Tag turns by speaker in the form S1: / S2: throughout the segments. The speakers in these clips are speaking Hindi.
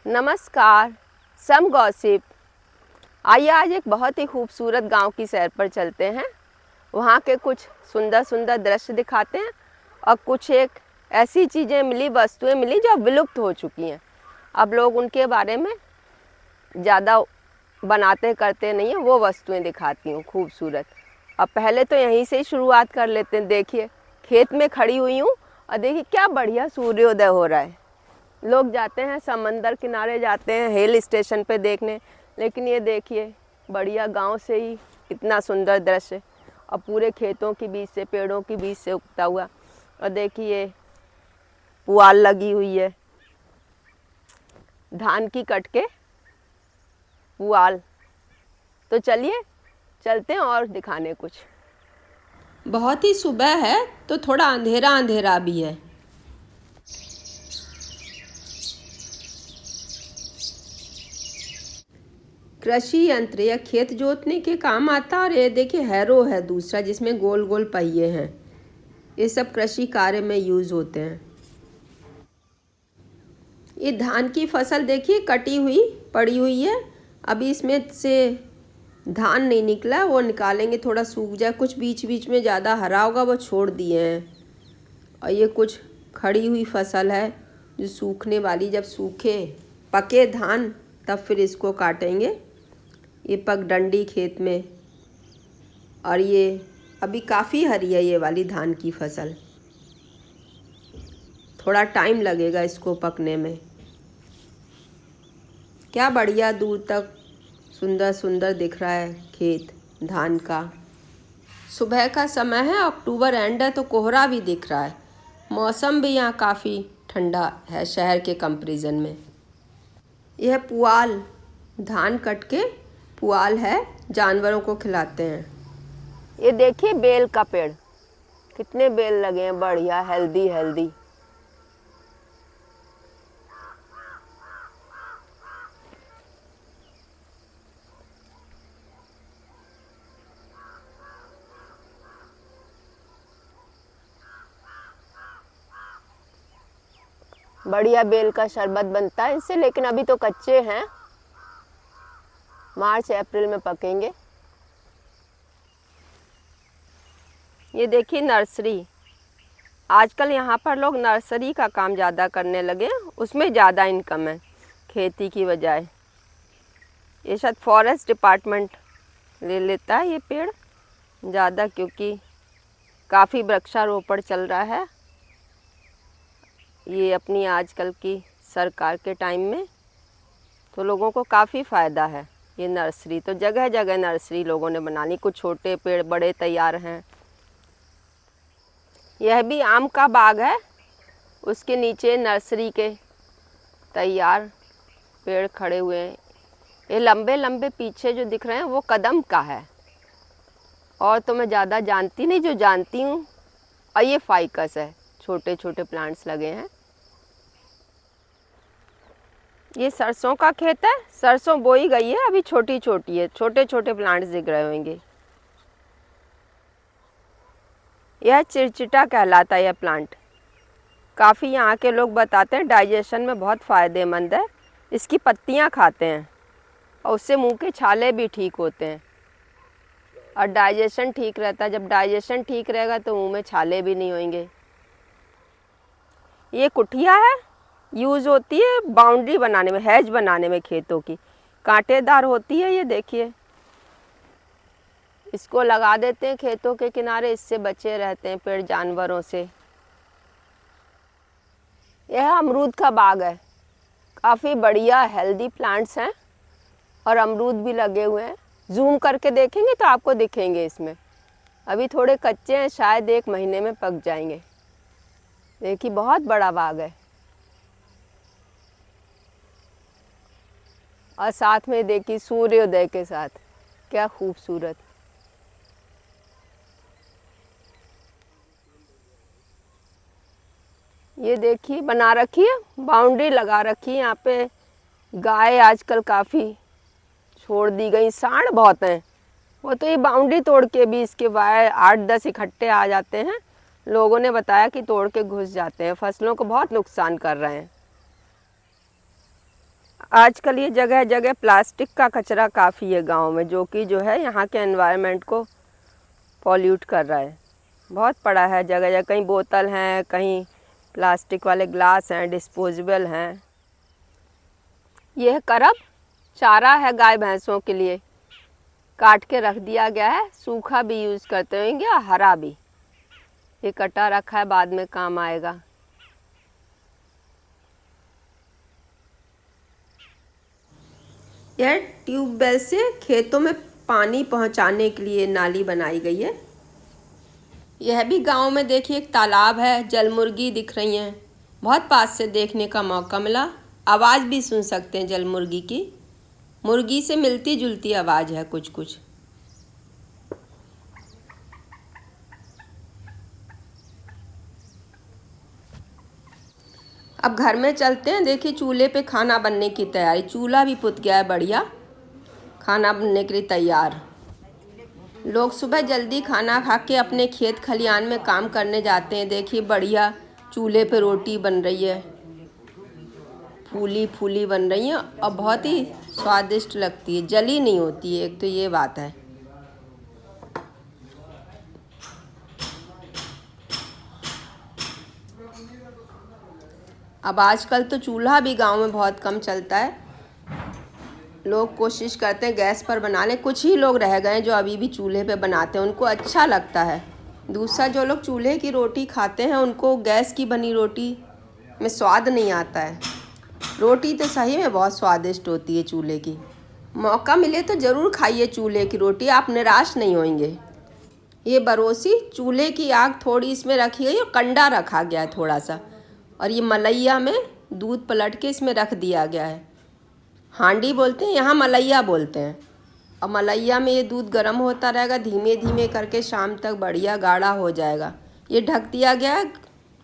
S1: नमस्कार। सम गॉसिप। आइए आज एक बहुत ही खूबसूरत गांव की सैर पर चलते हैं। वहाँ के कुछ सुंदर सुंदर दृश्य दिखाते हैं और कुछ एक ऐसी चीज़ें मिली, वस्तुएं मिली जो विलुप्त हो चुकी हैं। अब लोग उनके बारे में ज़्यादा बनाते करते नहीं हैं, वो वस्तुएं दिखाती हूँ खूबसूरत। अब पहले तो यहीं से ही शुरुआत कर लेते हैं। देखिए, खेत में खड़ी हुई हूँ और देखिए क्या बढ़िया सूर्योदय हो रहा है। लोग जाते हैं समंदर किनारे, जाते हैं हिल स्टेशन पे देखने, लेकिन ये देखिए बढ़िया गांव से ही इतना सुंदर दृश्य और पूरे खेतों के बीच से, पेड़ों के बीच से उगता हुआ। और देखिए पुआल लगी हुई है, धान की कट के पुआल। तो चलिए चलते हैं और दिखाने कुछ। बहुत ही सुबह है तो थोड़ा अंधेरा अंधेरा भी है। कृषि यंत्र या खेत जोतने के काम आता है। और ये देखिए हैरो है दूसरा, जिसमें गोल गोल पहिए हैं। ये सब कृषि कार्य में यूज होते हैं। ये धान की फसल देखिए कटी हुई पड़ी हुई है। अभी इसमें से धान नहीं निकला, वो निकालेंगे, थोड़ा सूख जाए। कुछ बीच बीच में ज़्यादा हरा होगा वो छोड़ दिए हैं। और ये कुछ खड़ी हुई फसल है जो सूखने वाली, जब सूखे पके धान तब फिर इसको काटेंगे। ये पगडंडी खेत में, और ये अभी काफ़ी हरी है ये वाली धान की फसल। थोड़ा टाइम लगेगा इसको पकने में। क्या बढ़िया दूर तक सुंदर सुंदर दिख रहा है खेत धान का। सुबह का समय है, अक्टूबर एंड है, तो कोहरा भी दिख रहा है। मौसम भी यहाँ काफ़ी ठंडा है शहर के कंपैरिजन में। यह पुआल, धान कट के पुआल है, जानवरों को खिलाते हैं। ये देखिए बेल का पेड़, कितने बेल लगे हैं, बढ़िया हेल्दी हेल्दी। बढ़िया बेल का शरबत बनता है इससे, लेकिन अभी तो कच्चे हैं, मार्च अप्रैल में पकेंगे। ये देखिए नर्सरी। आजकल यहाँ पर लोग नर्सरी का काम ज़्यादा करने लगे हैं, उसमें ज़्यादा इनकम है खेती की बजाय। ये शायद फॉरेस्ट डिपार्टमेंट ले लेता है ये पेड़ ज़्यादा, क्योंकि काफ़ी वृक्षारोपण चल रहा है ये अपनी आजकल की सरकार के टाइम में, तो लोगों को काफ़ी फ़ायदा है। ये नर्सरी तो जगह जगह नर्सरी लोगों ने बना ली, कुछ छोटे पेड़ बड़े तैयार हैं। यह भी आम का बाग है, उसके नीचे नर्सरी के तैयार पेड़ खड़े हुए हैं। ये लंबे लंबे पीछे जो दिख रहे हैं वो कदम का है, और तो मैं ज़्यादा जानती नहीं, जो जानती हूँ। और ये फाइकस है, छोटे छोटे प्लांट्स लगे हैं। ये सरसों का खेत है, सरसों बोई गई है, अभी छोटी छोटी है, छोटे छोटे प्लांट्स दिख रहे होंगे। यह चिरचिटा कहलाता है यह प्लांट। काफ़ी यहाँ के लोग बताते हैं डाइजेशन में बहुत फ़ायदेमंद है। इसकी पत्तियाँ खाते हैं और उससे मुंह के छाले भी ठीक होते हैं और डाइजेशन ठीक रहता है। जब डाइजेशन ठीक रहेगा तो मुंह में छाले भी नहीं होंगे। ये कुटिया है, यूज़ होती है बाउंड्री बनाने में, हैज बनाने में खेतों की। कांटेदार होती है ये, देखिए इसको लगा देते हैं खेतों के किनारे, इससे बचे रहते हैं पेड़ जानवरों से। यह अमरूद का बाग है, काफ़ी बढ़िया हेल्दी प्लांट्स हैं और अमरूद भी लगे हुए हैं। जूम करके देखेंगे तो आपको दिखेंगे इसमें। अभी थोड़े कच्चे हैं, शायद 1 महीने में पक जाएंगे। देखिए बहुत बड़ा बाग है। और साथ में देखिए सूर्योदय के साथ, क्या खूबसूरत। ये देखिए बना रखी है, बाउंड्री लगा रखी है। यहाँ पे गाय आजकल काफ़ी छोड़ दी गई, सांड बहुत हैं। वो तो ये बाउंड्री तोड़ के भी इसके वायर 8-10 इकट्ठे आ जाते हैं। लोगों ने बताया कि तोड़ के घुस जाते हैं, फसलों को बहुत नुकसान कर रहे हैं। आजकल ये जगह जगह प्लास्टिक का कचरा काफ़ी है गांव में, जो कि जो है यहाँ के एनवायरनमेंट को पॉल्यूट कर रहा है। बहुत पड़ा है जगह जगह, कहीं बोतल हैं, कहीं प्लास्टिक वाले ग्लास हैं, डिस्पोजेबल हैं। यह करब चारा है गाय भैंसों के लिए, काट के रख दिया गया है। सूखा भी यूज़ करते होंगे और हरा भी। ये कटा रखा है, बाद में काम आएगा। यह ट्यूबवेल से खेतों में पानी पहुंचाने के लिए नाली बनाई गई है। यह भी गांव में देखिए एक तालाब है, जलमुर्गी दिख रही हैं। बहुत पास से देखने का मौका मिला। आवाज़ भी सुन सकते हैं जलमुर्गी की। मुर्गी से मिलती जुलती आवाज़ है कुछ कुछ। अब घर में चलते हैं। देखिए चूल्हे पे खाना बनने की तैयारी। चूल्हा भी पुत गया है बढ़िया, खाना बनने के लिए तैयार। लोग सुबह जल्दी खाना खा के अपने खेत खलियान में काम करने जाते हैं। देखिए बढ़िया चूल्हे पे रोटी बन रही है, फूली फूली बन रही है और बहुत ही स्वादिष्ट लगती है। जली नहीं होती है, एक तो ये बात है। अब आजकल तो चूल्हा भी गांव में बहुत कम चलता है। लोग कोशिश करते हैं गैस पर बना लें। कुछ ही लोग रह गए हैं जो अभी भी चूल्हे पे बनाते हैं, उनको अच्छा लगता है। दूसरा जो लोग चूल्हे की रोटी खाते हैं उनको गैस की बनी रोटी में स्वाद नहीं आता है। रोटी तो सही में बहुत स्वादिष्ट होती है चूल्हे की। मौका मिले तो ज़रूर खाइए चूल्हे की रोटी, आप निराश नहीं होंगे। ये बरोसी चूल्हे की आग थोड़ी इसमें रखी गई और कंडा रखा गया है थोड़ा सा, और ये मलैया में दूध पलट के इसमें रख दिया गया है। हांडी बोलते हैं, यहाँ मलैया बोलते हैं। और मलैया में ये दूध गर्म होता रहेगा, धीमे धीमे करके शाम तक बढ़िया गाढ़ा हो जाएगा। ये ढक दिया गया है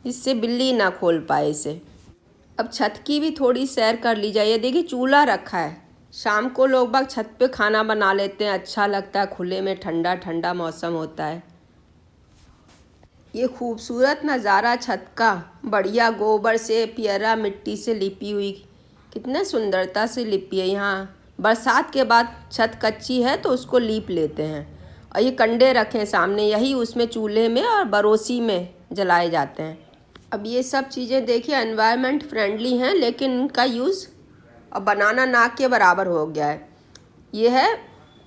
S1: जिससे बिल्ली ना खोल पाए इसे। अब छत की भी थोड़ी सैर कर ली जाए। देखिए चूल्हा रखा है, शाम को लोग बाग छत पे खाना बना लेते हैं। अच्छा लगता है, खुले में ठंडा ठंडा मौसम होता है। ये खूबसूरत नज़ारा छत का, बढ़िया गोबर से पियरा मिट्टी से लिपी हुई, कितने सुंदरता से लिपी है। यहाँ बरसात के बाद छत कच्ची है तो उसको लीप लेते हैं। और ये कंडे रखे सामने, यही उसमें चूल्हे में और बरोसी में जलाए जाते हैं। अब ये सब चीज़ें देखिए एनवायरनमेंट फ्रेंडली हैं, लेकिन इनका यूज़ अब बनाना नाक के बराबर हो गया है। ये है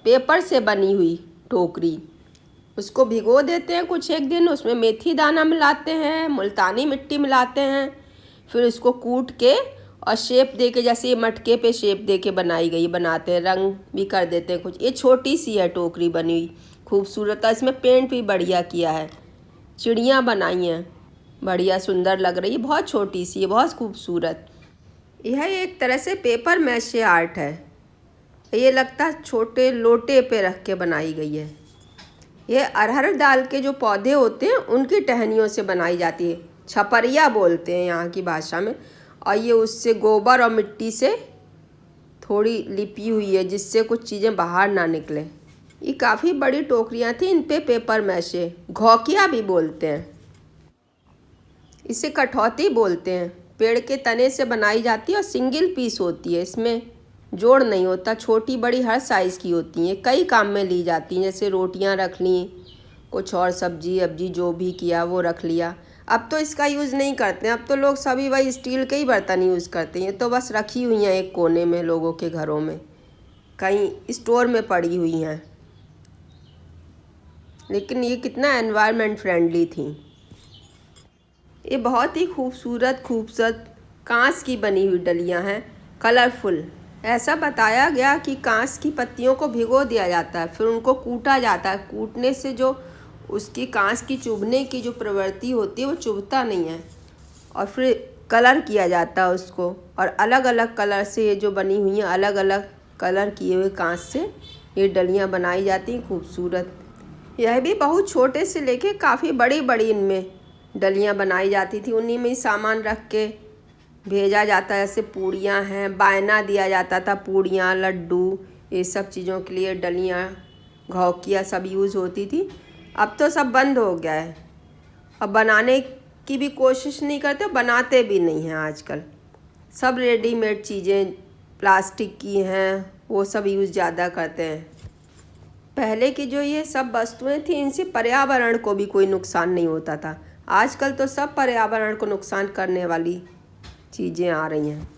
S1: पेपर से बनी हुई टोकरी, उसको भिगो देते हैं कुछ एक दिन, उसमें मेथी दाना मिलाते हैं, मुल्तानी मिट्टी मिलाते हैं, फिर उसको कूट के और शेप दे के, जैसे ये मटके पे शेप दे के बनाई गई बनाते हैं, रंग भी कर देते हैं कुछ। ये छोटी सी है टोकरी बनी हुई, खूबसूरत है। इसमें पेंट भी बढ़िया किया है, चिड़ियाँ बनाई हैं, बढ़िया सुंदर लग रही है। बहुत छोटी सी है, बहुत खूबसूरत। यह एक तरह से पेपर मैशे आर्ट है। ये लगता है छोटे लोटे पे रख के बनाई गई है। ये अरहर दाल के जो पौधे होते हैं उनकी टहनियों से बनाई जाती है, छपरिया बोलते हैं यहाँ की भाषा में। और ये उससे गोबर और मिट्टी से थोड़ी लिपी हुई है जिससे कुछ चीज़ें बाहर ना निकले। ये काफ़ी बड़ी टोकरियाँ थी, इन पे पेपर मैशे, घोकिया भी बोलते हैं, इसे कठौती बोलते हैं। पेड़ के तने से बनाई जाती है और सिंगल पीस होती है, इसमें जोड़ नहीं होता। छोटी बड़ी हर साइज़ की होती हैं, कई काम में ली जाती हैं, जैसे रोटियां रख ली, कुछ और सब्जी अब्जी जो भी किया वो रख लिया। अब तो इसका यूज़ नहीं करते हैं, अब तो लोग सभी वही स्टील के ही बर्तन यूज़ करते हैं। तो बस रखी हुई हैं एक कोने में लोगों के घरों में, कहीं स्टोर में पड़ी हुई हैं। लेकिन ये कितना एनवायरनमेंट फ्रेंडली थी। ये बहुत ही खूबसूरत खूबसूरत कांच की बनी हुई डलियाँ हैं, कलरफुल। ऐसा बताया गया कि कांच की पत्तियों को भिगो दिया जाता है, फिर उनको कूटा जाता है। कूटने से जो उसकी कांच की चुभने की जो प्रवृत्ति होती है वो चुभता नहीं है, और फिर कलर किया जाता है उसको। और अलग अलग कलर से ये जो बनी हुई हैं, अलग अलग कलर किए हुए कांच से ये डलियाँ बनाई जाती हैं, खूबसूरत। यह भी बहुत छोटे से लेके काफ़ी बड़ी बड़ी इनमें डलियाँ बनाई जाती थी। उन्हीं में ही सामान रख के भेजा जाता है। जैसे पूड़ियाँ हैं, बायना दिया जाता था, पूड़ियाँ लड्डू ये सब चीज़ों के लिए डलियाँ घौकिया सब यूज़ होती थी। अब तो सब बंद हो गया है, अब बनाने की भी कोशिश नहीं करते, बनाते भी नहीं हैं आजकल। सब रेडीमेड चीज़ें प्लास्टिक की हैं, वो सब यूज़ ज़्यादा करते हैं। पहले की जो ये सब वस्तुएं थी, इनसे पर्यावरण को भी कोई नुकसान नहीं होता था। आजकल तो सब पर्यावरण को नुकसान करने वाली चीज़ें आ रही हैं।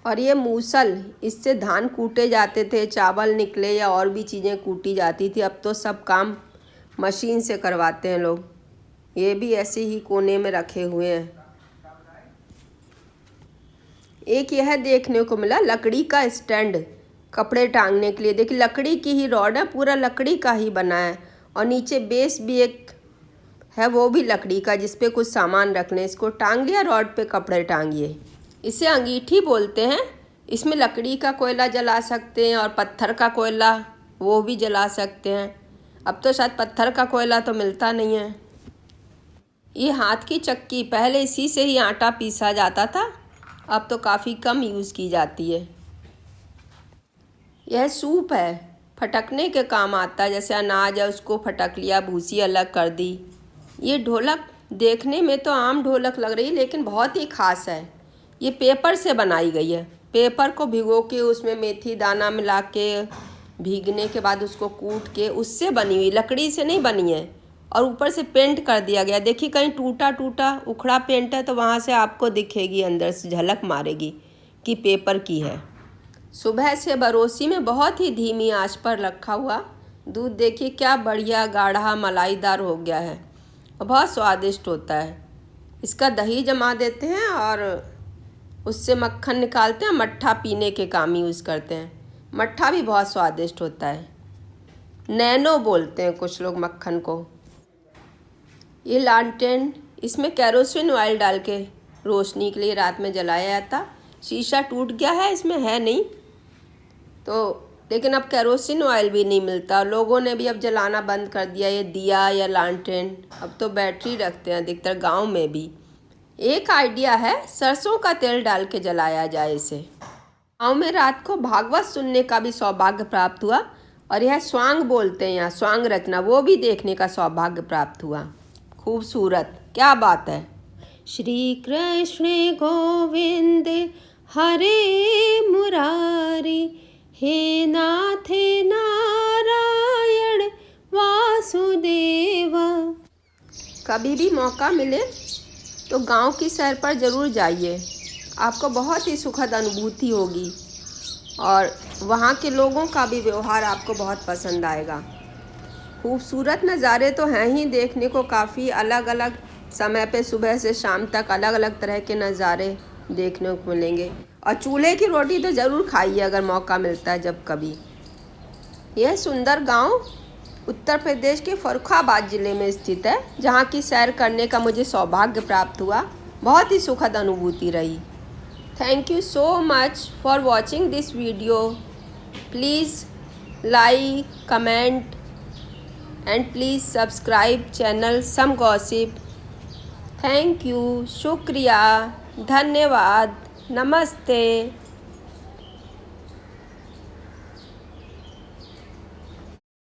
S1: और ये मूसल, इससे धान कूटे जाते थे, चावल निकले या और भी चीज़ें कूटी जाती थी। अब तो सब काम मशीन से करवाते हैं लोग। ये भी ऐसे ही कोने में रखे हुए हैं। एक यह देखने को मिला लकड़ी का स्टैंड कपड़े टांगने के लिए। देखिए लकड़ी की ही रॉड है, पूरा लकड़ी का ही बना है। और नीचे बेस भी एक है, वो भी लकड़ी का, जिस पे कुछ सामान रखने। इसको टांग लिया रॉड पे, कपड़े टांगिए। इसे अंगीठी बोलते हैं। इसमें लकड़ी का कोयला जला सकते हैं और पत्थर का कोयला वो भी जला सकते हैं। अब तो शायद पत्थर का कोयला तो मिलता नहीं है। ये हाथ की चक्की, पहले इसी से ही आटा पीसा जाता था, अब तो काफ़ी कम यूज़ की जाती है। यह सूप है, फटकने के काम आता है। जैसे अनाज है उसको फटक लिया, भूसी अलग कर दी। ये ढोलक देखने में तो आम ढोलक लग रही है, लेकिन बहुत ही ख़ास है। ये पेपर से बनाई गई है। पेपर को भिगो के उसमें मेथी दाना मिला के, भीगने के बाद उसको कूट के, उससे बनी हुई, लकड़ी से नहीं बनी है। और ऊपर से पेंट कर दिया गया। देखिए कहीं टूटा टूटा उखड़ा पेंट है तो वहाँ से आपको दिखेगी, अंदर से झलक मारेगी कि पेपर की है। सुबह से बरोसी में बहुत ही धीमी आंच पर रखा हुआ दूध देखिए क्या बढ़िया गाढ़ा मलाईदार हो गया है और बहुत स्वादिष्ट होता है। इसका दही जमा देते हैं और उससे मक्खन निकालते हैं, मट्ठा पीने के काम यूज़ करते हैं। मट्ठा भी बहुत स्वादिष्ट होता है। नैनो बोलते हैं कुछ लोग मक्खन को। ये लालटेन, इसमें केरोसिन ऑयल डाल के रोशनी के लिए रात में जलाया जाता। शीशा टूट गया है, इसमें है नहीं तो, लेकिन अब केरोसिन ऑयल भी नहीं मिलता। लोगों ने भी अब जलाना बंद कर दिया ये दिया या लालटेन। अब तो बैटरी रखते हैं अधिकतर गांव में भी। एक आइडिया है, सरसों का तेल डाल के जलाया जाए इसे। गाँव में रात को भागवत सुनने का भी सौभाग्य प्राप्त हुआ। और यह स्वांग बोलते हैं यहाँ, स्वांग रचना, वो भी देखने का सौभाग्य प्राप्त हुआ। खूबसूरत, क्या बात है। श्री कृष्ण गोविंद हरे मुरारी, हे नाथ नारायण वासुदेव। कभी भी मौका मिले तो गांव की सैर पर ज़रूर जाइए। आपको बहुत ही सुखद अनुभूति होगी और वहाँ के लोगों का भी व्यवहार आपको बहुत पसंद आएगा। खूबसूरत नज़ारे तो हैं ही देखने को, काफ़ी अलग अलग समय पे सुबह से शाम तक अलग अलग तरह के नज़ारे देखने को मिलेंगे। और चूल्हे की रोटी तो ज़रूर खाइए अगर मौका मिलता है जब कभी। यह सुंदर गांव उत्तर प्रदेश के फर्रुखाबाद ज़िले में स्थित है, जहां की सैर करने का मुझे सौभाग्य प्राप्त हुआ। बहुत ही सुखद अनुभूति रही। Thank you so much for watching this video. Please like, comment and please subscribe channel some gossip. Thank you, शुक्रिया, धन्यवाद, नमस्ते।